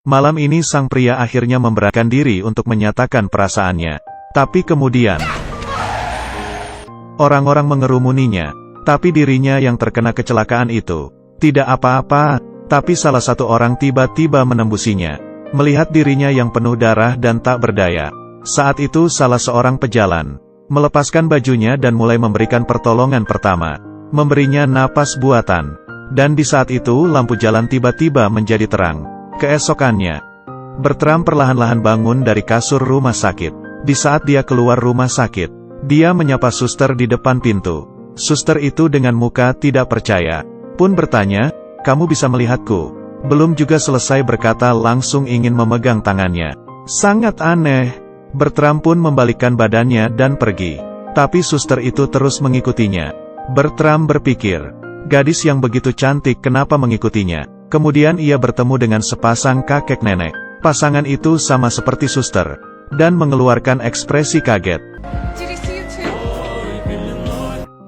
Malam ini sang pria akhirnya memberanikan diri untuk menyatakan perasaannya. Tapi kemudian, orang-orang mengerumuninya. Tapi dirinya yang terkena kecelakaan itu tidak apa-apa. Tapi salah satu orang tiba-tiba menembusinya. Melihat dirinya yang penuh darah dan tak berdaya. Saat itu salah seorang pejalan melepaskan bajunya dan mulai memberikan pertolongan pertama. Memberinya napas buatan. Dan di saat itu lampu jalan tiba-tiba menjadi terang. Keesokannya, Bertram perlahan-lahan bangun dari kasur rumah sakit. Di saat dia keluar rumah sakit, dia menyapa suster di depan pintu. Suster itu dengan muka tidak percaya pun bertanya, "Kamu bisa melihatku?" Belum juga selesai berkata langsung ingin memegang tangannya. Sangat aneh. Bertram pun membalikkan badannya dan pergi. Tapi suster itu terus mengikutinya. Bertram berpikir, gadis yang begitu cantik kenapa mengikutinya? Kemudian ia bertemu dengan sepasang kakek nenek. Pasangan itu sama seperti suster, dan mengeluarkan ekspresi kaget.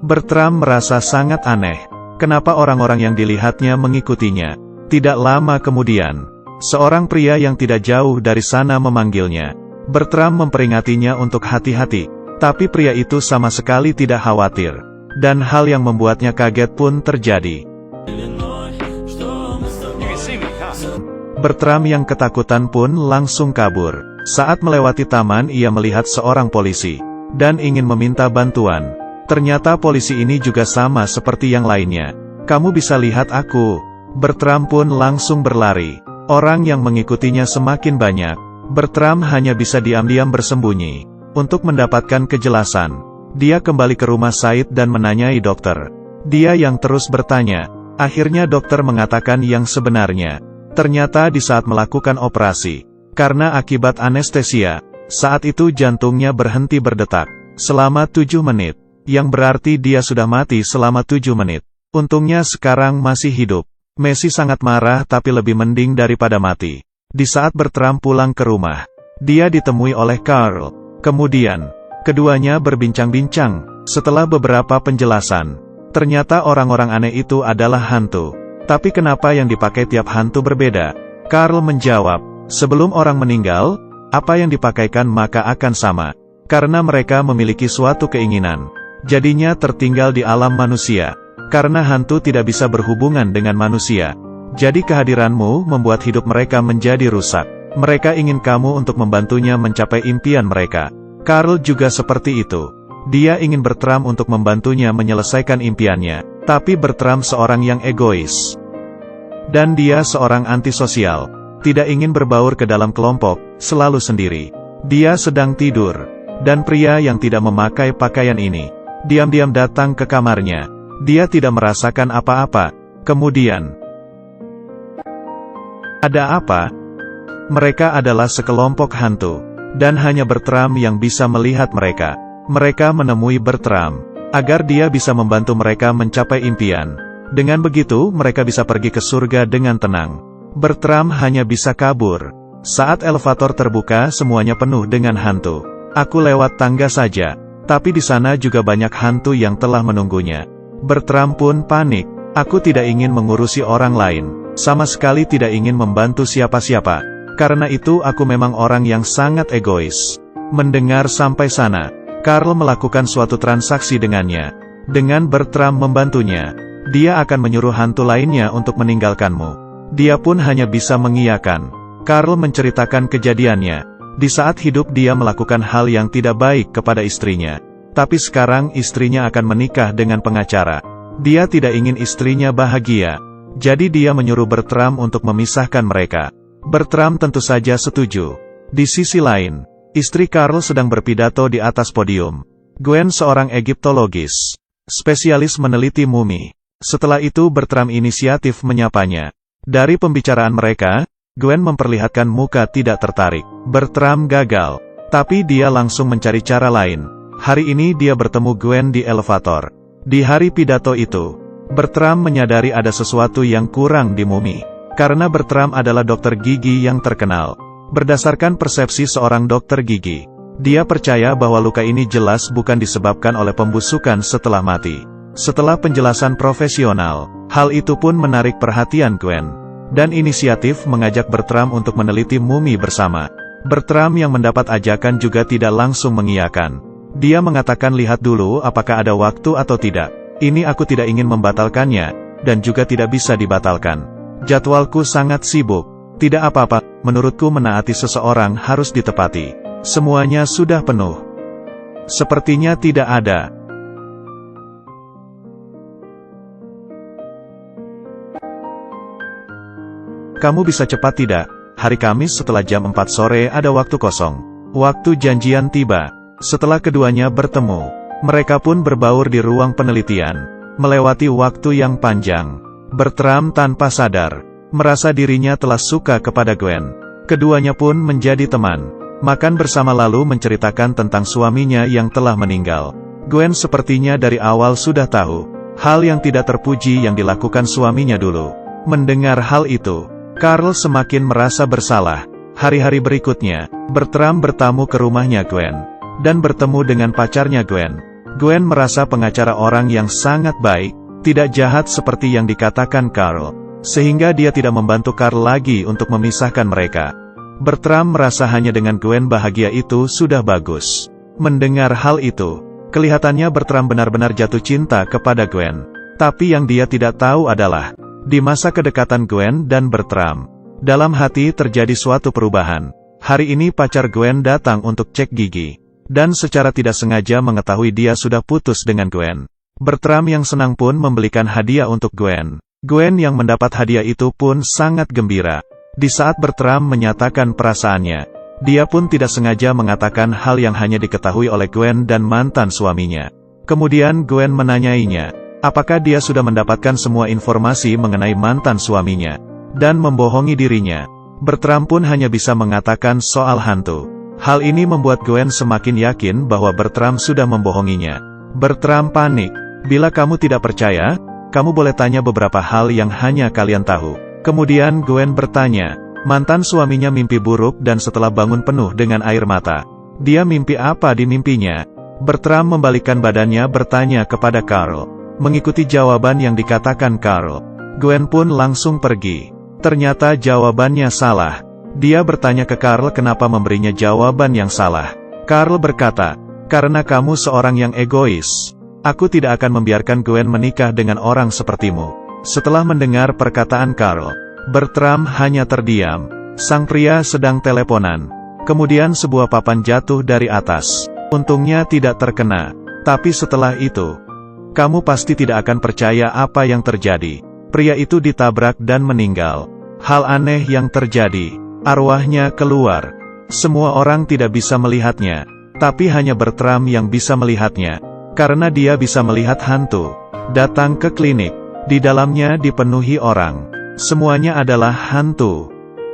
Bertram merasa sangat aneh. Kenapa orang-orang yang dilihatnya mengikutinya? Tidak lama kemudian, seorang pria yang tidak jauh dari sana memanggilnya. Bertram memperingatinya untuk hati-hati. Tapi pria itu sama sekali tidak khawatir. Dan hal yang membuatnya kaget pun terjadi. Bertram yang ketakutan pun langsung kabur. Saat melewati taman ia melihat seorang polisi. Dan ingin meminta bantuan. Ternyata polisi ini juga sama seperti yang lainnya. "Kamu bisa lihat aku." Bertram pun langsung berlari. Orang yang mengikutinya semakin banyak. Bertram hanya bisa diam-diam bersembunyi. Untuk mendapatkan kejelasan, dia kembali ke rumah Said dan menanyai dokter. Dia yang terus bertanya. Akhirnya dokter mengatakan yang sebenarnya. Ternyata di saat melakukan operasi, karena akibat anestesia, saat itu jantungnya berhenti berdetak selama 7 menit. Yang berarti dia sudah mati selama 7 menit. Untungnya sekarang masih hidup. Messi sangat marah tapi lebih mending daripada mati. Di saat Bertram pulang ke rumah, dia ditemui oleh Carl. Kemudian, keduanya berbincang-bincang. Setelah beberapa penjelasan, ternyata orang-orang aneh itu adalah hantu. Tapi kenapa yang dipakai tiap hantu berbeda? Carl menjawab, sebelum orang meninggal, apa yang dipakaikan maka akan sama. Karena mereka memiliki suatu keinginan. Jadinya tertinggal di alam manusia. Karena hantu tidak bisa berhubungan dengan manusia. Jadi kehadiranmu membuat hidup mereka menjadi rusak. Mereka ingin kamu untuk membantunya mencapai impian mereka. Carl juga seperti itu. Dia ingin Bertram untuk membantunya menyelesaikan impiannya. Tapi Bertram seorang yang egois. Dan dia seorang antisosial. Tidak ingin berbaur ke dalam kelompok, selalu sendiri. Dia sedang tidur. Dan pria yang tidak memakai pakaian ini diam-diam datang ke kamarnya. Dia tidak merasakan apa-apa. Kemudian, ada apa? Mereka adalah sekelompok hantu. Dan hanya Bertram yang bisa melihat mereka. Mereka menemui Bertram agar dia bisa membantu mereka mencapai impian. Dengan begitu, mereka bisa pergi ke surga dengan tenang. Bertram hanya bisa kabur. Saat elevator terbuka, semuanya penuh dengan hantu. Aku lewat tangga saja. Tapi di sana juga banyak hantu yang telah menunggunya. Bertram pun panik. Aku tidak ingin mengurusi orang lain. Sama sekali tidak ingin membantu siapa-siapa. Karena itu aku memang orang yang sangat egois. Mendengar sampai sana, Carl melakukan suatu transaksi dengannya. Dengan Bertram membantunya, dia akan menyuruh hantu lainnya untuk meninggalkanmu. Dia pun hanya bisa mengiyakan. Carl menceritakan kejadiannya. Di saat hidup dia melakukan hal yang tidak baik kepada istrinya. Tapi sekarang istrinya akan menikah dengan pengacara. Dia tidak ingin istrinya bahagia. Jadi dia menyuruh Bertram untuk memisahkan mereka. Bertram tentu saja setuju. Di sisi lain, istri Carl sedang berpidato di atas podium. Gwen seorang Egiptologis, spesialis meneliti mumi. Setelah itu Bertram inisiatif menyapanya. Dari pembicaraan mereka, Gwen memperlihatkan muka tidak tertarik. Bertram gagal. Tapi dia langsung mencari cara lain. Hari ini dia bertemu Gwen di elevator. Di hari pidato itu, Bertram menyadari ada sesuatu yang kurang di mumi. Karena Bertram adalah dokter gigi yang terkenal. Berdasarkan persepsi seorang dokter gigi, dia percaya bahwa luka ini jelas bukan disebabkan oleh pembusukan setelah mati. Setelah penjelasan profesional, hal itu pun menarik perhatian Gwen. dan inisiatif mengajak Bertram untuk meneliti mumi bersama. Bertram yang mendapat ajakan juga tidak langsung mengiyakan. Dia mengatakan lihat dulu apakah ada waktu atau tidak. Ini aku tidak ingin membatalkannya, dan juga tidak bisa dibatalkan. Jadwalku sangat sibuk. Tidak apa-apa, menurutku menaati seseorang harus ditepati. Semuanya sudah penuh. Sepertinya tidak ada. Kamu bisa cepat tidak? Hari Kamis setelah jam 4 sore ada waktu kosong. Waktu janjian tiba. Setelah keduanya bertemu, mereka pun berbaur di ruang penelitian. Melewati waktu yang panjang. Bertram tanpa sadar, merasa dirinya telah suka kepada Gwen. Keduanya pun menjadi teman. Makan bersama lalu menceritakan tentang suaminya yang telah meninggal. Gwen sepertinya dari awal sudah tahu hal yang tidak terpuji yang dilakukan suaminya dulu. Mendengar hal itu, Carl semakin merasa bersalah. Hari-hari berikutnya, Bertram bertamu ke rumahnya Gwen, dan bertemu dengan pacarnya Gwen. Gwen merasa pengacara orang yang sangat baik, tidak jahat seperti yang dikatakan Carl, sehingga dia tidak membantu Carl lagi untuk memisahkan mereka. Bertram merasa hanya dengan Gwen bahagia itu sudah bagus. Mendengar hal itu, kelihatannya Bertram benar-benar jatuh cinta kepada Gwen. Tapi yang dia tidak tahu adalah, di masa kedekatan Gwen dan Bertram, dalam hati terjadi suatu perubahan. Hari ini pacar Gwen datang untuk cek gigi, dan secara tidak sengaja mengetahui dia sudah putus dengan Gwen. Bertram yang senang pun membelikan hadiah untuk Gwen. Gwen yang mendapat hadiah itu pun sangat gembira. Di saat Bertram menyatakan perasaannya, dia pun tidak sengaja mengatakan hal yang hanya diketahui oleh Gwen dan mantan suaminya. Kemudian Gwen menanyainya, apakah dia sudah mendapatkan semua informasi mengenai mantan suaminya, dan membohongi dirinya. Bertram pun hanya bisa mengatakan soal hantu. Hal ini membuat Gwen semakin yakin bahwa Bertram sudah membohonginya. Bertram panik. Bila kamu tidak percaya, kamu boleh tanya beberapa hal yang hanya kalian tahu. Kemudian Gwen bertanya, mantan suaminya mimpi buruk dan setelah bangun penuh dengan air mata. Dia mimpi apa di mimpinya? Bertram membalikkan badannya bertanya kepada Carl. Mengikuti jawaban yang dikatakan Carl, Gwen pun langsung pergi. Ternyata jawabannya salah. Dia bertanya ke Carl kenapa memberinya jawaban yang salah. Carl berkata, karena kamu seorang yang egois. Aku tidak akan membiarkan Gwen menikah dengan orang sepertimu. Setelah mendengar perkataan Carl, Bertram hanya terdiam. Sang pria sedang teleponan. Kemudian sebuah papan jatuh dari atas. Untungnya tidak terkena. Tapi setelah itu, kamu pasti tidak akan percaya apa yang terjadi. Pria itu ditabrak dan meninggal. Hal aneh yang terjadi. Arwahnya keluar. Semua orang tidak bisa melihatnya. Tapi hanya Bertram yang bisa melihatnya. Karena dia bisa melihat hantu. Datang ke klinik. Di dalamnya dipenuhi orang. Semuanya adalah hantu.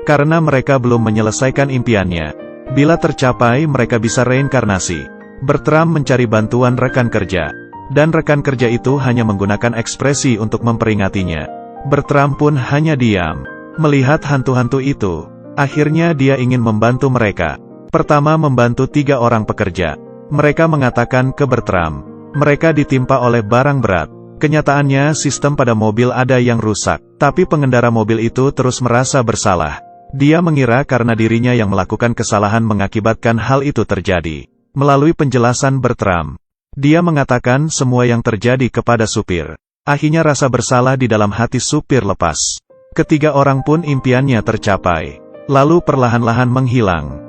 Karena mereka belum menyelesaikan impiannya. Bila tercapai mereka bisa reinkarnasi. Bertram mencari bantuan rekan kerja. Dan rekan kerja itu hanya menggunakan ekspresi untuk memperingatinya. Bertram pun hanya diam. Melihat hantu-hantu itu. Akhirnya dia ingin membantu mereka. Pertama membantu 3 orang pekerja. Mereka mengatakan ke Bertram. Mereka ditimpa oleh barang berat. Kenyataannya sistem pada mobil ada yang rusak. Tapi pengendara mobil itu terus merasa bersalah. Dia mengira karena dirinya yang melakukan kesalahan mengakibatkan hal itu terjadi. Melalui penjelasan Bertram, dia mengatakan semua yang terjadi kepada supir. Akhirnya rasa bersalah di dalam hati supir lepas. Ketiga orang pun impiannya tercapai. Lalu perlahan-lahan menghilang.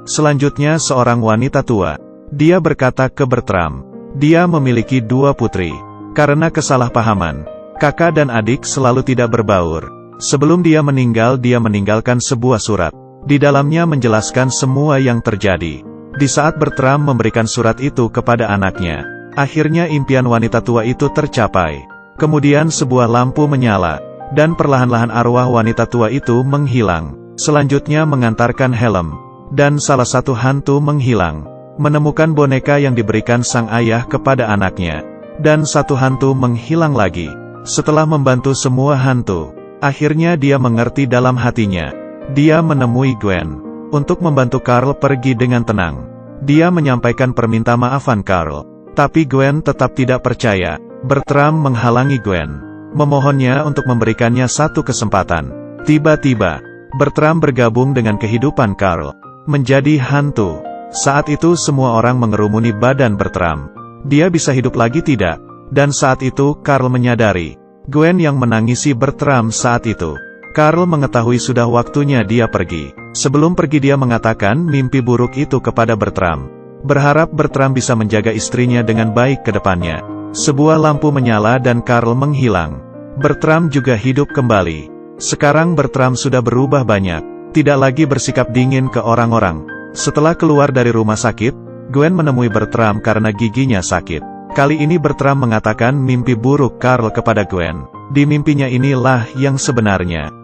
Selanjutnya seorang wanita tua. Dia berkata ke Bertram, dia memiliki 2 putri. Karena kesalahpahaman, kakak dan adik selalu tidak berbaur. Sebelum dia meninggalkan sebuah surat. Di dalamnya menjelaskan semua yang terjadi. Di saat Bertram memberikan surat itu kepada anaknya, akhirnya impian wanita tua itu tercapai. Kemudian sebuah lampu menyala, dan perlahan-lahan arwah wanita tua itu menghilang. Selanjutnya mengantarkan helm, dan salah satu hantu menghilang. Menemukan boneka yang diberikan sang ayah kepada anaknya. Dan satu hantu menghilang lagi. Setelah membantu semua hantu, akhirnya dia mengerti dalam hatinya. Dia menemui Gwen. Untuk membantu Carl pergi dengan tenang. Dia menyampaikan permintaan maafan Carl. Tapi Gwen tetap tidak percaya. Bertram menghalangi Gwen. Memohonnya untuk memberikannya satu kesempatan. Tiba-tiba, Bertram bergabung dengan kehidupan Carl, menjadi hantu. Saat itu semua orang mengerumuni badan Bertram. Dia bisa hidup lagi tidak? Dan saat itu Carl menyadari, Gwen yang menangisi Bertram saat itu. Carl mengetahui sudah waktunya dia pergi. Sebelum pergi dia mengatakan mimpi buruk itu kepada Bertram. Berharap Bertram bisa menjaga istrinya dengan baik ke depannya. Sebuah lampu menyala dan Carl menghilang. Bertram juga hidup kembali. Sekarang Bertram sudah berubah banyak, tidak lagi bersikap dingin ke orang-orang. Setelah keluar dari rumah sakit, Gwen menemui Bertram karena giginya sakit. Kali ini Bertram mengatakan mimpi buruk Carl kepada Gwen. Di mimpinya inilah yang sebenarnya.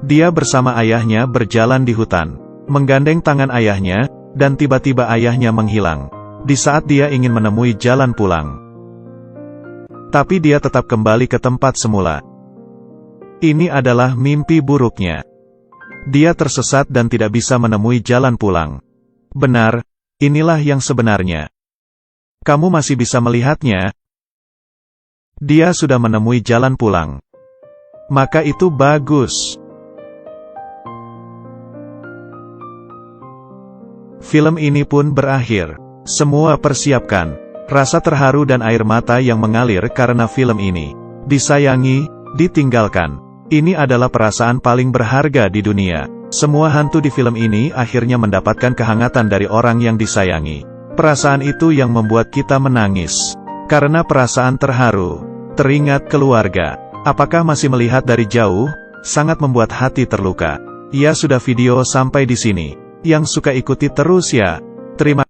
Dia bersama ayahnya berjalan di hutan, menggandeng tangan ayahnya, dan tiba-tiba ayahnya menghilang. Di saat dia ingin menemui jalan pulang, tapi dia tetap kembali ke tempat semula. Ini adalah mimpi buruknya. Dia tersesat dan tidak bisa menemui jalan pulang. Benar, inilah yang sebenarnya. Kamu masih bisa melihatnya? Dia sudah menemui jalan pulang. Maka itu bagus. Film ini pun berakhir. Semua persiapkan. Rasa terharu dan air mata yang mengalir karena film ini. Disayangi, ditinggalkan. Ini adalah perasaan paling berharga di dunia. Semua hantu di film ini akhirnya mendapatkan kehangatan dari orang yang disayangi. Perasaan itu yang membuat kita menangis. Karena perasaan terharu, teringat keluarga. Apakah masih melihat dari jauh? Sangat membuat hati terluka. Ya sudah, video sampai di sini. Yang suka ikuti terus ya. Terima kasih.